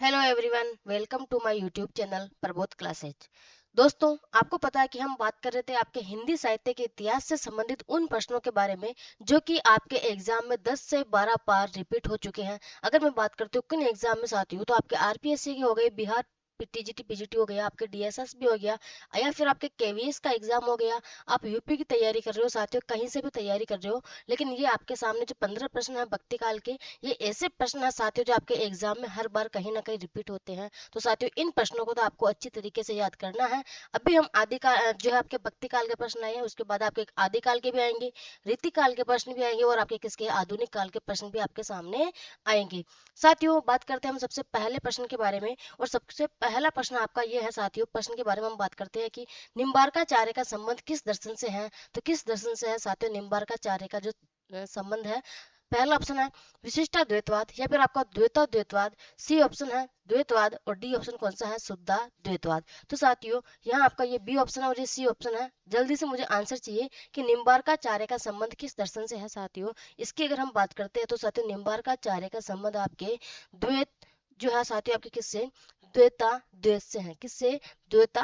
Hello everyone, welcome to my YouTube channel Prabodh classes. दोस्तों, आपको पता है कि हम बात कर रहे थे आपके हिंदी साहित्य के इतिहास से संबंधित उन प्रश्नों के बारे में जो कि आपके एग्जाम में 10 से 12 बार रिपीट हो चुके हैं। अगर मैं बात करती हूँ किन एग्जाम में साथी हूँ, तो आपके आरपीएससी के हो गए, बिहार टीजीटी पीजीटी हो गया, आपके डीएसएस भी हो गया, या फिर आपके केवीएस का एग्जाम हो गया। आप यूपी की तैयारी कर रहे हो साथियों, कहीं से भी तैयारी कर रहे हो, लेकिन ये आपके सामने जो 15 प्रश्न है भक्ति काल के, ये ऐसे प्रश्न है साथियों जो आपके एग्जाम में हर बार कहीं ना कहीं रिपीट होते हैं। तो साथियों, इन प्रश्नों को तो आपको अच्छी तरीके से याद करना है। अभी हम आदिकाल जो है आपके भक्ति काल के प्रश्न आए हैं, उसके बाद आपके आदिकाल के भी आएंगे, रीति काल के प्रश्न भी आएंगे, और आपके किसके आधुनिक काल के प्रश्न भी आपके सामने आएंगे। साथियों, बात करते हैं हम सबसे पहले प्रश्न के बारे में, और सबसे पहला प्रश्न आपका ये है साथियों। प्रश्न के बारे में हम बात करते हैं कि निम्बार्काचार्य का संबंध किस दर्शन से है। तो किस दर्शन से है साथियों निम्बार्काचार्य का जो संबंध है? पहला ऑप्शन है विशिष्टाद्वैतवाद, या फिर आपका द्वैताद्वैतवाद। सी ऑप्शन है द्वैतवाद, और डी ऑप्शन कौन सा है? शुद्धाद्वैतवाद। तो साथियों, यहाँ आपका ये बी ऑप्शन है और ये सी ऑप्शन है। जल्दी से मुझे आंसर चाहिए कि निम्बार्काचार्य का संबंध किस दर्शन से है साथियों। इसकी अगर हम बात करते हैं तो साथियों निम्बार्काचार्य का संबंध आपके द्वैत जो है साथियों आपके किससे? द्वैता द्वैत से है। किससे? द्वैता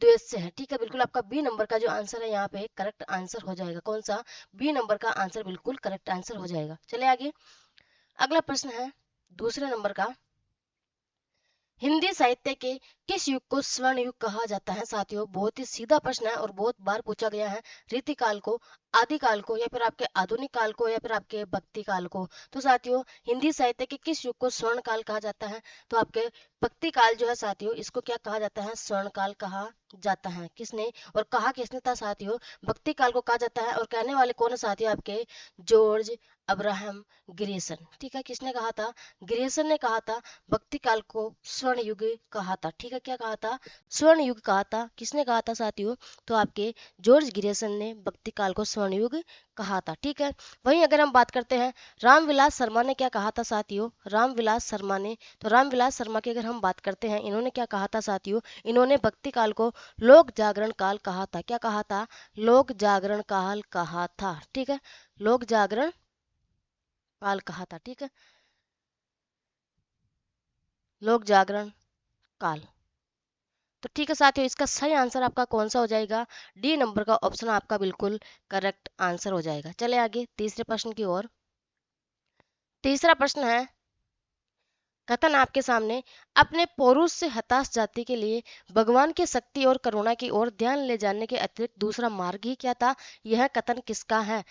द्वैत से है। ठीक है, बिल्कुल आपका बी नंबर का जो आंसर है यहाँ पे करेक्ट आंसर हो जाएगा। कौन सा? बी नंबर का आंसर बिल्कुल करेक्ट आंसर हो जाएगा। चले आगे। अगला प्रश्न है दूसरे नंबर का। हिंदी साहित्य के किस युग को स्वर्ण युग कहा जाता है साथियों? बहुत ही सीधा प्रश्न है और बहुत बार पूछा गया है। रीतिकाल को, आदिकाल को, या फिर आपके आधुनिक काल को, या फिर आपके भक्ति काल को? तो साथियों, हिंदी साहित्य के किस युग को स्वर्ण काल कहा जाता है? तो आपके भक्ति काल जो है साथियों, इसको क्या कहा जाता है? स्वर्ण काल कहा जाता है। किसने और कहा किसने था साथियों? भक्ति काल को कहा जाता है। और कहने वाले कौन है साथियों? आपके जॉर्ज अब्राहम ग्रेसन। ठीक है, किसने कहा था? ग्रेसन ने कहा था भक्ति काल को स्वर्ण युग कहा था। ठीक है, क्या कहा था? स्वर्ण युग कहा था। किसने कहा था साथियों? तो आपके जॉर्ज ग्रेसन ने भक्ति काल को स्वर्ण युग कहा था। ठीक है, वहीं अगर हम बात करते हैं रामविलास शर्मा ने क्या कहा था साथियों? रामविलास शर्मा ने, तो रामविलास शर्मा की अगर हम बात करते हैं, इन्होंने क्या कहा था साथियों? इन्होंने भक्ति काल को लोक जागरण काल कहा था। क्या कहा था? लोक जागरण काल कहा था। ठीक है, लोक जागरण काल कहा था। ठीक है, लोक जागरण काल। तो ठीक है साथियों, इसका सही आंसर आपका कौन सा हो जाएगा? डी नंबर का ऑप्शन आपका बिल्कुल करेक्ट आंसर हो जाएगा। चले आगे तीसरे प्रश्न की ओर। तीसरा प्रश्न है, कथन आपके सामने। अपने पौरुष से हताश जाति के लिए भगवान की शक्ति और करुणा की ओर ध्यान ले जाने के अतिरिक्त दूसरा मार्ग ही क्या था? यह कथन किसका है?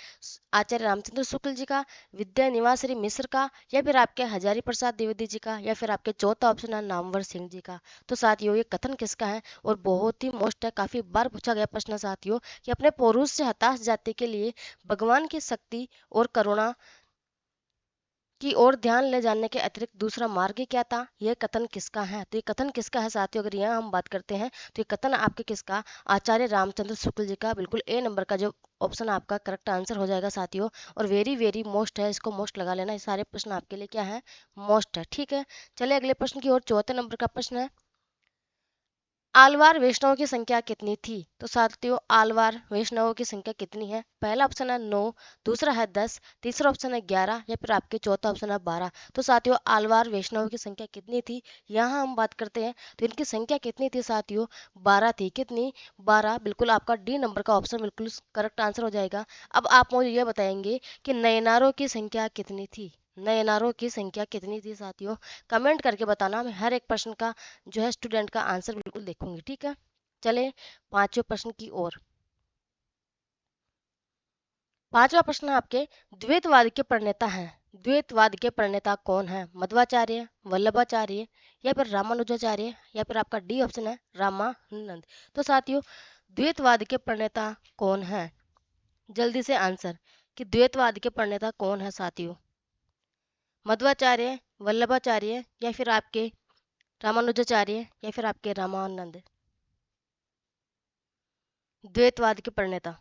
आचार्य रामचंद्र शुक्ल जी का, विद्या निवास श्री मिश्र का, या फिर आपके हजारी प्रसाद द्विवेदी जी का, या फिर आपके चौथा ऑप्शन है नामवर सिंह जी का? तो साथियों, ये कथन किसका है? और बहुत ही मोस्ट है, काफी बार पूछा गया प्रश्न है साथियों कि अपने पौरुष से हताश जाति के लिए भगवान की शक्ति और करुणा की ओर ध्यान ले जाने के अतिरिक्त दूसरा मार्ग क्या था? यह कथन किसका है? तो ये कथन किसका है साथियों? अगर यहाँ हम बात करते हैं तो ये कथन आपके किसका? आचार्य रामचंद्र शुक्ल जी का। बिल्कुल ए नंबर का जो ऑप्शन आपका करेक्ट आंसर हो जाएगा साथियों। और वेरी वेरी मोस्ट है, इसको मोस्ट लगा लेना। ये सारे प्रश्न आपके लिए क्या है? मोस्ट है। ठीक है, चले अगले प्रश्न की ओर। चौथे नंबर का प्रश्न है, आलवार वैष्णव की संख्या कितनी थी? तो साथियों, आलवार वैष्णवों की संख्या कितनी है? पहला ऑप्शन है 9, दूसरा है 10, तीसरा ऑप्शन है 11, या फिर आपके चौथा ऑप्शन है 12। तो साथियों, आलवार वैष्णव की संख्या कितनी थी? यहाँ हम बात करते हैं तो इनकी संख्या कितनी थी साथियों? 12 थी। कितनी? 12। बिल्कुल आपका डी नंबर का ऑप्शन बिल्कुल करेक्ट आंसर हो जाएगा। अब आप मुझे यह बताएंगे कि नयनारों की संख्या कितनी थी? नयनारों की संख्या कितनी थी साथियों? कमेंट करके बताना। मैं हर एक प्रश्न का जो है स्टूडेंट का आंसर बिल्कुल देखूंगी। ठीक है, चले पांचवें प्रश्न की ओर। पांचवा प्रश्न है आपके, द्वैतवाद के प्रणेता हैं। द्वैतवाद के प्रणेता कौन है? मध्वाचार्य, वल्लभाचार्य, या फिर रामानुजाचार्य, या फिर आपका डी ऑप्शन है रामानंद। तो साथियों, द्वैतवाद के प्रणेता कौन है? जल्दी से आंसर कि द्वैतवाद के प्रणेता कौन है साथियों? मध्वाचार्य, वल्लभाचार्य, या फिर आपके रामानुजाचार्य, या फिर आपके रामानंद? द्वैतवाद के प्रणेता।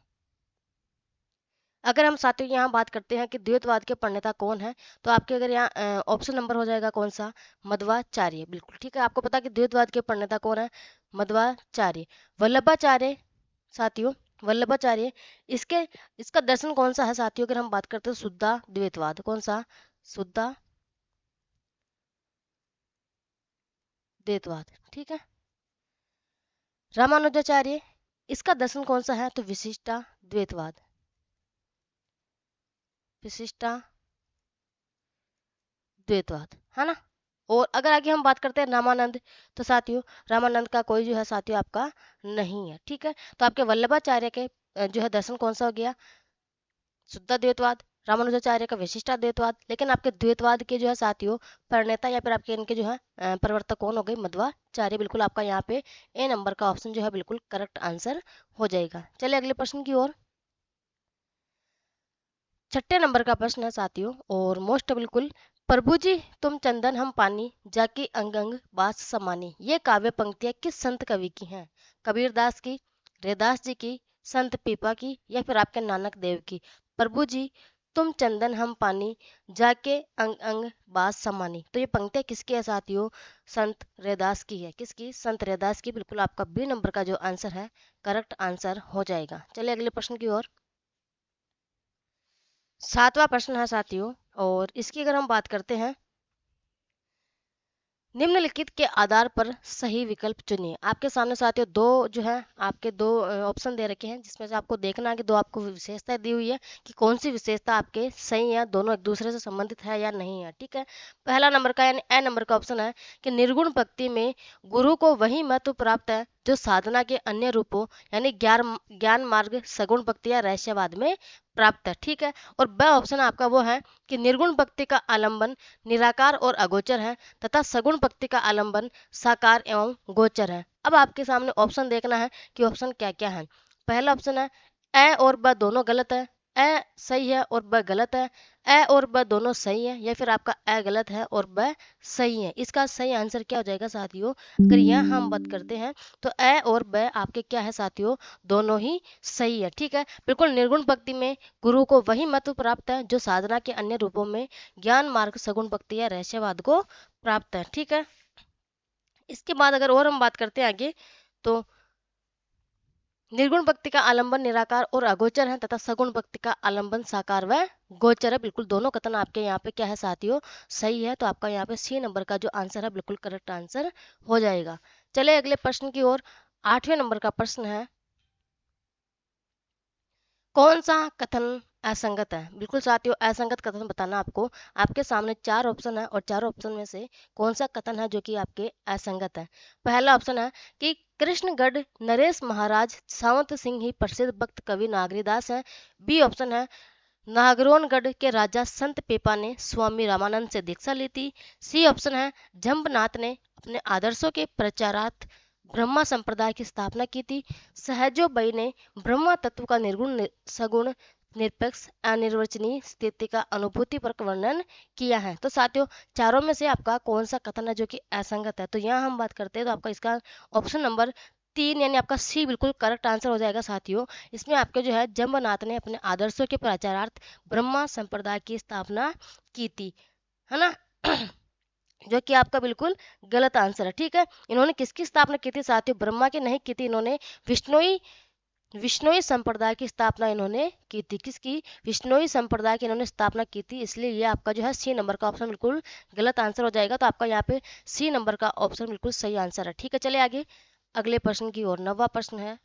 अगर हम साथियों यहाँ बात करते हैं कि द्वैतवाद के प्रणेता कौन है, तो आपके अगर यहाँ ऑप्शन नंबर हो जाएगा कौन सा? मध्वाचार्य। बिल्कुल ठीक है, आपको पता है कि द्वैतवाद के प्रणेता कौन है? मध्वाचार्य। वल्लभाचार्य साथियों, वल्लभाचार्य, इसके इसका दर्शन कौन सा है साथियों? अगर हम बात करते हैं शुद्धा द्वैतवाद। कौन सा? शुद्धा द्वैतवाद। ठीक है। रामानुजाचार्य, इसका दर्शन कौन सा है? तो विशिष्टा द्वैतवाद, विशिष्टा द्वैतवाद, है ना। और अगर आगे हम बात करते हैं रामानंद, तो साथियों रामानंद का कोई जो है साथियों आपका नहीं है। ठीक है। तो आपके वल्लभाचार्य के जो है दर्शन कौन सा हो गया? शुद्ध द्वैतवाद। रामानुजाचार्य का विशिष्टा द्वैतवाद। लेकिन आपके द्वैतवाद के जो है साथियों प्रणेता या फिर आपके इनके जो है प्रवर्तक कौन हो गए? मध्वाचार्य। बिल्कुल आपका यहाँ पे ए नंबर का ऑप्शन जो है बिल्कुल करेक्ट आंसर हो जाएगा। चलिए अगले प्रश्न की ओर। छठे नंबर का प्रश्न है साथियों और मोस्ट बिल्कुल, प्रभु जी तुम चंदन हम पानी, जाकी अंग अंग बास समानी, ये काव्य पंक्तियां किस संत कवि की हैं? कबीरदास की, रैदास जी की, संत पीपा की, या फिर आपके नानक देव की? प्रभु जी तुम चंदन हम पानी, जाके अंग अंग बास समानी, तो ये पंक्तियां किसकी है साथियों? संत रैदास की है। किसकी? संत रैदास की। बिल्कुल आपका बी नंबर का जो आंसर है करेक्ट आंसर हो जाएगा। चलिए अगले प्रश्न की ओर। सातवां प्रश्न है साथियों और इसकी अगर हम बात करते हैं, निम्नलिखित के आधार पर सही विकल्प चुनिए। आपके सामने साथियों दो जो है आपके दो ऑप्शन दे रखे हैं, जिसमें से आपको देखना है कि दो आपको विशेषता दी हुई है कि कौन सी विशेषता आपके सही है, दोनों एक दूसरे से संबंधित है या नहीं है। ठीक है। पहला नंबर का यानी ए नंबर का ऑप्शन है कि निर्गुण भक्ति में गुरु को वही महत्व प्राप्त है जो साधना के अन्य रूपों यानी ज्ञान ज्ञान मार्ग सगुण भक्ति या रहस्यवाद में प्राप्त है। ठीक है। और ब ऑप्शन आपका वो है कि निर्गुण भक्ति का आलंबन निराकार और अगोचर है तथा सगुण भक्ति का आलंबन साकार एवं गोचर है। अब आपके सामने ऑप्शन देखना है कि ऑप्शन क्या क्या है। पहला ऑप्शन है ए और ब दोनों गलत है, ए सही है और ब गलत है, ए और ब दोनों सही है, या फिर आपका ए गलत है और ब सही है। इसका सही आंसर क्या हो जाएगा साथियों? अगर यहाँ हम बात करते हैं तो ए और ब आपके क्या है साथियों? दोनों ही सही है। ठीक है। बिल्कुल निर्गुण भक्ति में गुरु को वही महत्व प्राप्त है जो साधना के अन्य रूपों में ज्ञान मार्ग सगुण भक्ति या रहस्यवाद को प्राप्त है। ठीक है। इसके बाद अगर और हम बात करते हैं आगे, तो निर्गुण भक्ति का आलंबन निराकार और अगोचर है तथा सगुण भक्ति का आलंबन साकार व गोचर है। बिल्कुल दोनों कथन आपके यहाँ पे क्या है साथियों? सही है। तो आपका यहाँ पे सी नंबर का जो आंसर है बिल्कुल करेक्ट आंसर हो जाएगा। चले अगले प्रश्न की ओर। आठवें नंबर का प्रश्न है, कौन सा कथन असंगत है? बिल्कुल साथियों असंगत कथन बताना आपको। आपके सामने चार ऑप्शन है और चारों ऑप्शन में से कौन सा कथन है जो कि आपके असंगत है। पहला ऑप्शन है कि कृष्णगढ़ नरेश महाराज सावंत सिंह ही प्रसिद्ध भक्त कवि नागरीदास है। बी ऑप्शन है नागरोनगढ़ के राजा संत पेपा ने स्वामी रामानंद से दीक्षा ली थी। सी ऑप्शन है जम्बनाथ ने अपने आदर्शों के प्रचारार्थ ब्रह्मा संप्रदाय की स्थापना की थी। सहजो बई ने ब्रह्मा तत्व का निर्गुण सगुण निरपेक्ष अनिर्वचनीय स्थिति का अनुभूति पर वर्णन किया है। तो साथियों चारों में से आपका कौन सा कथन है जो कि असंगत है? तो यहाँ हम बात करते हैं तो आपका इसका ऑप्शन नंबर 3 यानी आपका सी बिल्कुल करेक्ट आंसर हो जाएगा साथियों। इसमें आपके जो है जम्बनाथ ने अपने आदर्शों के प्रचारार्थ ब्रह्मा संप्रदाय की स्थापना की थी, है ना। जो कि आपका बिल्कुल गलत आंसर है। ठीक है। इन्होंने किसकी स्थापना की थी साथियों? ब्रह्मा की नहीं की थी, इन्होंने विष्णुई विष्णुई संप्रदाय की स्थापना इन्होंने की थी। किसकी? विष्णुई संप्रदाय की इन्होंने स्थापना की थी। इसलिए ये आपका जो है सी नंबर का ऑप्शन बिल्कुल गलत आंसर हो जाएगा। तो आपका यहाँ पे सी नंबर का ऑप्शन बिल्कुल सही आंसर है। ठीक है। चलिए आगे अगले प्रश्न की ओर। नौवां प्रश्न है,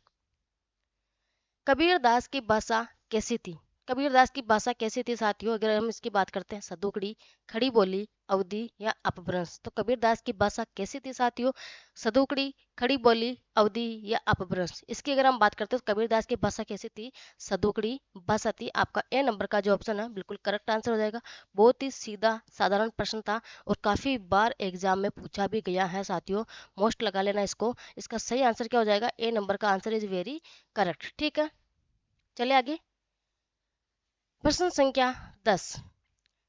कबीरदास की भाषा कैसी थी? कबीरदास की भाषा कैसी थी साथियों? अगर हम इसकी बात करते हैं सदुकड़ी, खड़ी बोली, अवधि या अपभ्रंश, तो कबीरदास की भाषा कैसी थी साथियों? सदुकड़ी, खड़ी बोली, अवधि या अपभ्रंश? इसकी अगर हम बात करते हैं तो कबीरदास की भाषा कैसी थी? सदुकड़ी भाषा थी। आपका ए नंबर का जो ऑप्शन है बिल्कुल करेक्ट आंसर हो जाएगा। बहुत ही सीधा साधारण प्रश्न था और काफी बार एग्जाम में पूछा भी गया है साथियों। मोस्ट लगा लेना इसको। इसका सही आंसर क्या हो जाएगा? ए नंबर का आंसर इज वेरी करेक्ट। ठीक है। चलिए आगे प्रश्न संख्या 10,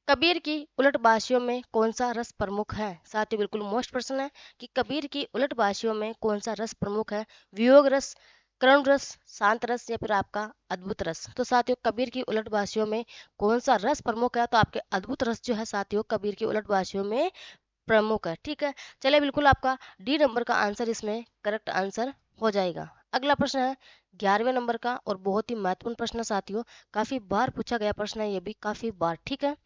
कबीर की उलटबाशियों में कौन सा रस प्रमुख है? साथियों बिल्कुल मोस्ट प्रश्न है कि कबीर की उलटबाशियों में कौन सा रस प्रमुख है? वियोग रस, करुण रस, शांत रस या फिर आपका अद्भुत रस? तो साथियों कबीर की उलटबाशियों में कौन सा रस प्रमुख है? तो आपके अद्भुत रस जो है साथियों कबीर की उलटबाशियों में प्रमुख है। ठीक है। चलिए बिल्कुल आपका डी नंबर का आंसर इसमें करेक्ट आंसर हो जाएगा। अगला प्रश्न है 11वें नंबर का और बहुत ही महत्वपूर्ण प्रश्न है साथियों। काफी बार पूछा गया प्रश्न है ये भी, काफी बार। ठीक है।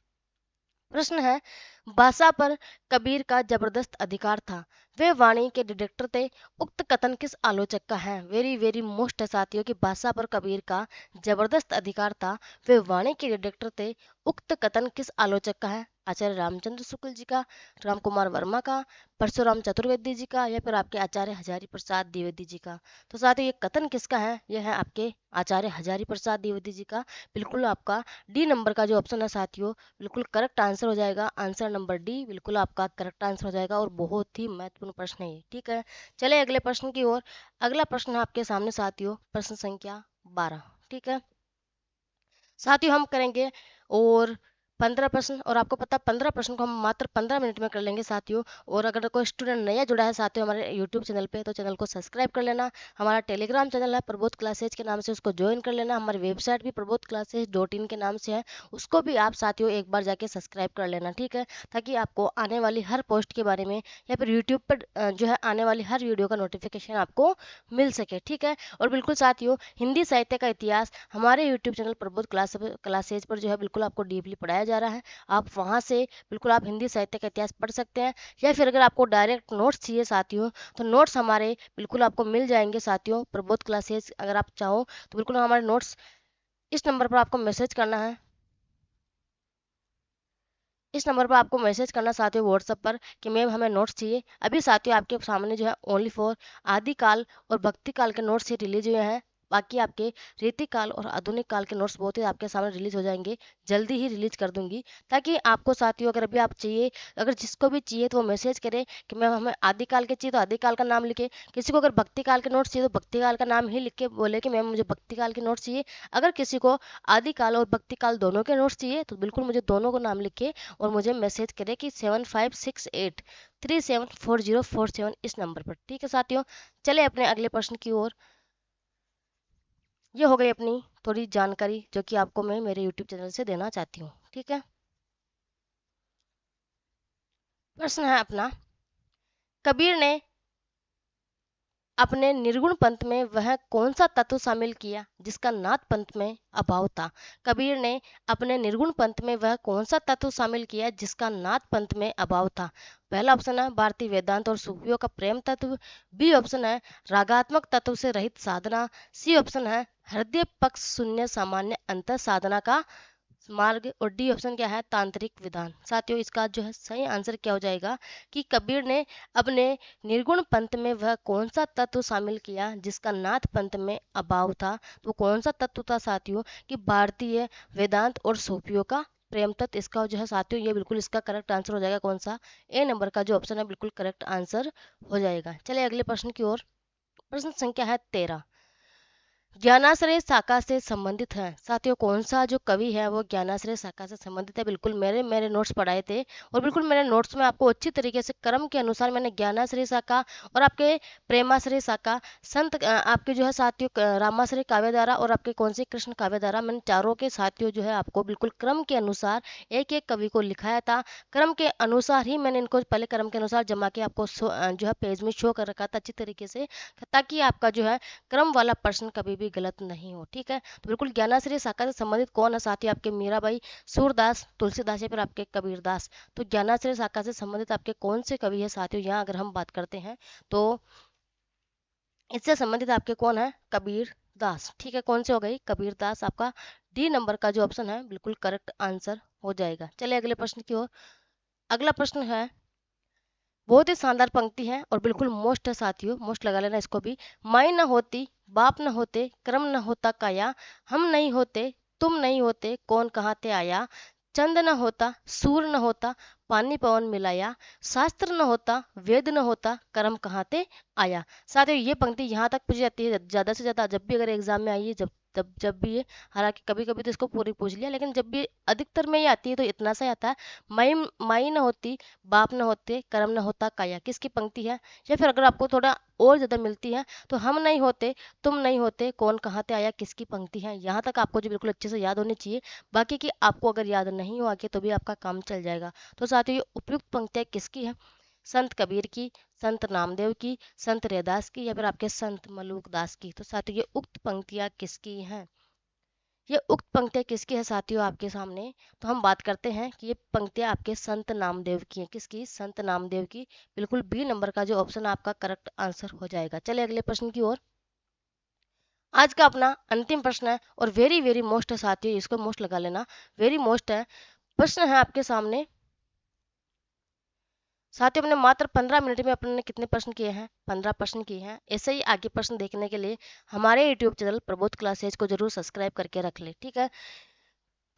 प्रश्न है, भाषा पर कबीर का जबरदस्त अधिकार था, वे वाणी के डिटेक्टर थे, उक्त कथन किस आलोचक का है? वेरी वेरी मोस्ट है साथियों कि भाषा पर कबीर का जबरदस्त अधिकार था, वे वाणी के डिटेक्टर थे, उक्त कथन किस आलोचक का है? आचार्य रामचंद्र शुक्ल जी का, राम कुमार वर्मा का, परशुराम चतुर्वेदी जी का, या फिर आपके आचार्य हजारी प्रसाद द्विवेदी जी का? तो साथियों ये कथन किसका है? यह है आपके आचार्य हजारी प्रसाद द्विवेदी जी का। बिल्कुल आपका डी नंबर का जो ऑप्शन है साथियों बिल्कुल करेक्ट आंसर हो जाएगा। आंसर नंबर डी बिल्कुल आपका करेक्ट आंसर हो जाएगा और बहुत ही महत्वपूर्ण प्रश्न है ये। ठीक है, चले अगले प्रश्न की ओर। अगला प्रश्न है आपके सामने साथियों, प्रश्न संख्या 12। ठीक है साथियों, हम करेंगे और 15 प्रश्न, और आपको पता है 15 प्रश्न को हम मात्र 15 मिनट में कर लेंगे साथियों। और अगर कोई स्टूडेंट नया जुड़ा है साथियों हमारे यूट्यूब चैनल पे, तो चैनल को सब्सक्राइब कर लेना। हमारा टेलीग्राम चैनल है प्रबोध क्लासेज के नाम से, उसको ज्वाइन कर लेना। हमारी वेबसाइट भी प्रबोध क्लासेज .in के नाम से है, उसको भी आप साथियों एक बार जाके सब्सक्राइब कर लेना। ठीक है, ताकि आपको आने वाली हर पोस्ट के बारे में या फिर यूट्यूब पर जो है आने वाली हर वीडियो का नोटिफिकेशन आपको मिल सके। ठीक है, और बिल्कुल साथियों हिंदी साहित्य का इतिहास हमारे यूट्यूब चैनल प्रबोध क्लासेज पर जो है बिल्कुल आपको डीपली पढ़ाया जा रहा है। आप वहां से बिल्कुल आप हिंदी साहित्य का इतिहास पढ़ सकते हैं, या फिर अगर आपको डायरेक्ट नोट्स चाहिए साथियों, तो नोट्स हमारे बिल्कुल आपको मिल जाएंगे साथियों प्रबोध क्लासेज। अगर आप चाहो तो बिल्कुल हमारे नोट्स इस नंबर पर आपको मैसेज करना है। इस नंबर पर आपको मैसेज करना साथियों व्हाट्सएप पर कि मैम हमें नोट्स चाहिए। अभी साथियों आपके सामने जो है ओनली फॉर आदिकाल और भक्ति काल के नोट्स ही रिलीज हुए हैं। बाकी आपके रीति काल और आधुनिक काल के नोट्स बहुत ही आपके सामने रिलीज हो जाएंगे, जल्दी ही रिलीज कर दूंगी। ताकि आपको साथियों अगर अभी आप चाहिए, अगर जिसको भी चाहिए तो वो मैसेज करे कि मैम हमें आदिकाल के चाहिए तो आदिकाल का नाम लिखे, किसी को अगर भक्ति काल के नोट्स चाहिए तो भक्ति काल का नाम ही लिख के बोले कि मैम मुझे भक्ति काल के नोट्स चाहिए। अगर किसी को आदिकाल और भक्ति काल दोनों के नोट्स चाहिए तो बिल्कुल मुझे दोनों को नाम लिख के और मुझे मैसेज करें कि 7568374047 इस नंबर पर। ठीक है साथियों, चले अपने अगले प्रश्न की ओर। ये हो गई अपनी थोड़ी जानकारी जो कि आपको मैं मेरे यूट्यूब चैनल से देना चाहती हूँ। ठीक है, प्रश्न है अपना, कबीर ने अपने निर्गुण पंथ में वह कौन सा तत्व शामिल किया जिसका नाद पंथ में अभाव था? कबीर ने अपने निर्गुण पंथ में वह कौन सा तत्व शामिल किया जिसका नाद पंथ में अभाव था? पहला ऑप्शन है भारतीय वेदांत और सूफियों का प्रेम तत्व, बी ऑप्शन है रागात्मक तत्व से रहित साधना, सी ऑप्शन है हृदय पक्ष शून्य सामान्य अंतर साधना का मार्ग, और डी ऑप्शन क्या है तांत्रिक विधान। साथियों इसका जो है सही आंसर क्या हो जाएगा कि कबीर ने अपने निर्गुण पंथ में वह कौन सा तत्व शामिल किया जिसका नाथ पंथ में अभाव था? तो कौन सा तत्व था साथियों कि भारतीय वेदांत और सूफियों का प्रेम तत्व। इसका जो है साथियों ये बिल्कुल इसका करेक्ट आंसर हो जाएगा कौन सा? ए नंबर का जो ऑप्शन है बिल्कुल करेक्ट आंसर हो जाएगा। चलिए अगले प्रश्न की ओर। प्रश्न संख्या है 13, ज्ञानाश्रय शाखा से संबंधित है। साथियों कौन सा जो कवि है वो ज्ञानाश्रय शाखा से संबंधित है? बिल्कुल मेरे मेरे नोट्स पढ़ाए थे, और बिल्कुल मेरे नोट्स में आपको अच्छी तरीके से क्रम के अनुसार मैंने ज्ञानाश्रय शाखा और आपके प्रेमाश्रय शाखा संत आपके जो है साथियों रामाश्रय काव्यधारा और आपके कौन से कृष्ण काव्यधारा, मैंने चारों के साथियों जो है आपको बिल्कुल क्रम के अनुसार एक एक कवि को लिखाया था। क्रम के अनुसार ही मैंने इनको पहले क्रम के अनुसार जमा के आपको जो है पेज में शो कर रखा था अच्छी तरीके से, ताकि आपका जो है क्रम वाला प्रश्न कभी भी गलत नहीं हो। ठीक है, तो बिल्कुल ज्ञानाश्रय शाखा से संबंधित कौन है साथी? आपके मीराबाई, सूरदास, तुलसीदास या फिर आपके कबीरदास। तो ज्ञानाश्रय शाखा से संबंधित आपके कौन से कवि है साथियों? यहाँ अगर हम बात करते हैं तो इससे संबंधित आपके कौन है? कबीर दास। ठीक है, कौन से हो गई? कबीर दास। आपका डी नंबर का जो ऑप्शन है बिल्कुल करेक्ट आंसर हो जाएगा। चलिए अगले प्रश्न की ओर। अगला प्रश्न है, बहुत ही शानदार पंक्ति है और बिल्कुल मोस्ट है साथियों, मोस्ट लगा लेना इसको भी। माई न होती, बाप न होते, कर्म न होता काया, हम नहीं होते, तुम नहीं होते, कौन कहाँ ते आया, चंद न होता, सूर न होता, पानी पवन मिलाया, शास्त्र न होता, वेद न होता, कर्म कहाँ ते आया। साथियों ये पंक्ति यहाँ तक पूछी जाती है ज्यादा से ज्यादा जब भी अगर एग्जाम में आई है, जब भी ये, हालांकि कभी कभी तो इसको पूरी पूछ लिया, लेकिन जब भी अधिकतर में ये आती है तो इतना सा ही आता है। माई माई न होती, बाप न होते, कर्म न होता काया, किसकी पंक्ति है? या फिर अगर आपको थोड़ा और ज्यादा मिलती है तो हम नहीं होते, तुम नहीं होते, कौन कहाँ से आया, किसकी पंक्ति है? यहाँ तक आपको जो बिल्कुल अच्छे से याद होनी चाहिए। बाकी की आपको अगर याद नहीं हो आगे तो भी आपका काम चल जाएगा। तो साथियों ये उपयुक्त पंक्तियाँ किसकी है? संत कबीर की, संत नामदेव की, संत रैदास की, या फिर आपके संत मलूक दास की। तो साथियों ये उक्त पंक्तियाँ किसकी हैं? ये उक्त पंक्तियाँ किसकी है साथियों आपके सामने? तो हम बात करते हैं कि ये पंक्तियाँ आपके संत नामदेव की हैं। किसकी? संत नामदेव की। बिल्कुल बी नंबर का जो ऑप्शन है आपका करेक्ट आंसर हो जाएगा। चलिए अगले प्रश्न की ओर। आज का अपना अंतिम प्रश्न है और वेरी वेरी मोस्ट है साथियों, इसको मोस्ट लगा लेना। वेरी मोस्ट है। प्रश्न है आपके सामने। साथियों हमने मात्र 15 मिनट में अपने कितने प्रश्न किए हैं? 15 प्रश्न किए हैं। ऐसे ही आगे प्रश्न देखने के लिए हमारे यूट्यूब चैनल प्रबोध क्लासेज को जरूर सब्सक्राइब करके रख ले, ठीक है।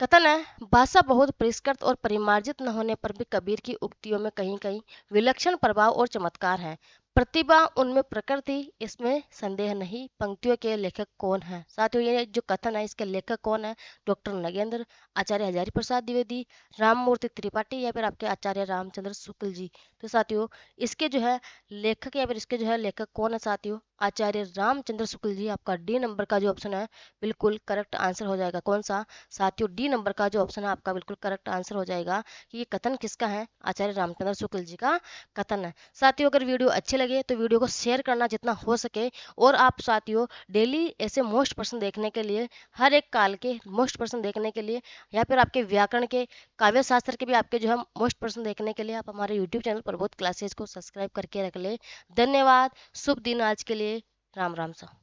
कथन है, भाषा बहुत परिष्कृत और परिमार्जित न होने पर भी कबीर की उक्तियों में कहीं कहीं विलक्षण प्रभाव और चमत्कार है। प्रतिभा उनमें प्रकृति, इसमें संदेह नहीं। पंक्तियों के लेखक कौन है? साथियों ये जो कथन है इसके लेखक कौन है? डॉक्टर नगेंद्र, आचार्य हजारी प्रसाद द्विवेदी, राममूर्ति त्रिपाठी या फिर आपके आचार्य रामचंद्र शुक्ल जी। तो साथियों इसके जो है लेखक या फिर इसके जो है लेखक कौन है साथियों? आचार्य रामचंद्र शुक्ल जी। आपका डी नंबर का जो ऑप्शन है बिल्कुल करेक्ट आंसर हो जाएगा। कौन सा? साथियों डी नंबर का जो ऑप्शन है आपका बिल्कुल करेक्ट आंसर हो जाएगा कि ये कथन किसका है? आचार्य रामचंद्र शुक्ल जी का कथन है। साथियों अगर वीडियो अच्छे लगे तो वीडियो को शेयर करना जितना हो सके, और आप साथियों डेली ऐसे मोस्ट प्रश्न देखने के लिए, हर एक काल के मोस्ट प्रश्न देखने के लिए, या फिर आपके व्याकरण के, काव्य शास्त्र के भी आपके जो है मोस्ट प्रश्न देखने के लिए आप हमारे यूट्यूब चैनल प्रबोध क्लासेस को सब्सक्राइब करके रख ले। धन्यवाद। शुभ दिन आज के लिए। राम राम सा।